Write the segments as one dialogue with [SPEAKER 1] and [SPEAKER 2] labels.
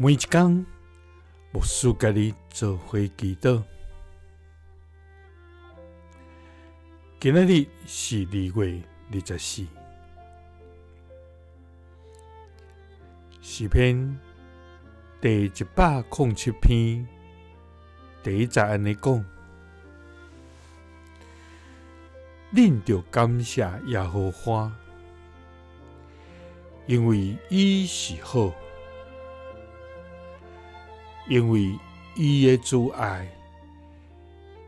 [SPEAKER 1] 每一天，牧师甲你做伙祈祷。今仔日是2月24，诗篇第107篇第1节安尼讲：恁着感谢耶和华，因为伊是好。因为伊的慈爱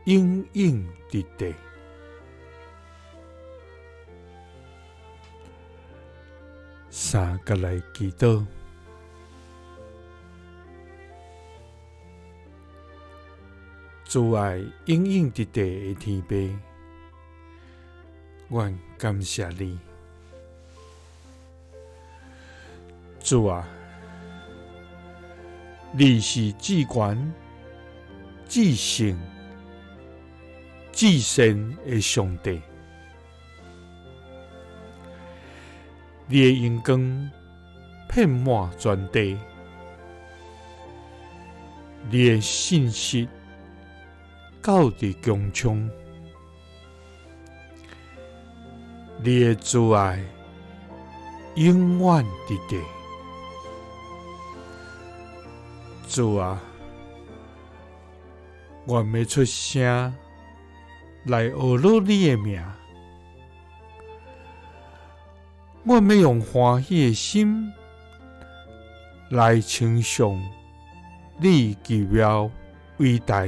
[SPEAKER 1] 永永直直。三个来祈祷，慈爱永永直直的天父，阮感谢你，主啊！你是至权、至圣、至善的上帝，你的荣光遍满全地，你的信实到伫穹苍，你的慈爱永远直直。主啊，阮要出声来学乐你的名，阮要用欢喜的心来称颂你奇妙伟大。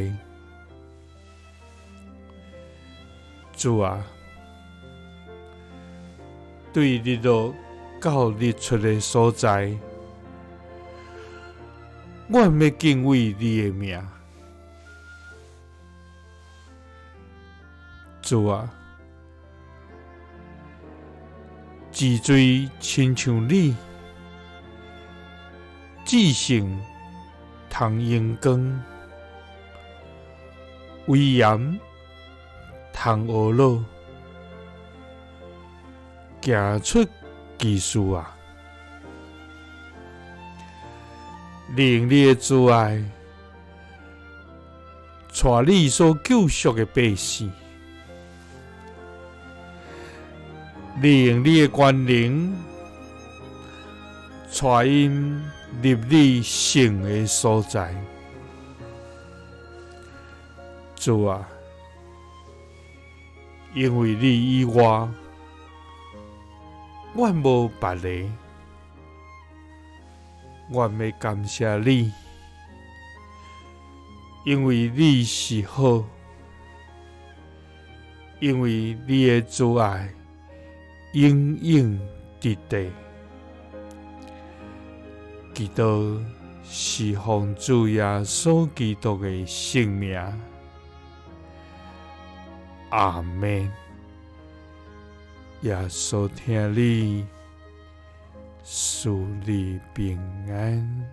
[SPEAKER 1] 主啊，对日落到日出的所在，阮要敬畏你的名，主啊！至水亲像你，至圣通阳光，威严通学乐，行出奇事啊！令你的慈爱，带你所救赎的百姓；令你的权能，带因入你圣的所在。主啊，因为你以外，阮无别个。阮要感谢你，因为你是好，因为你的慈爱永永直直。祈祷是奉主耶稣基督的圣名，阿们。耶稣听你。属你平安。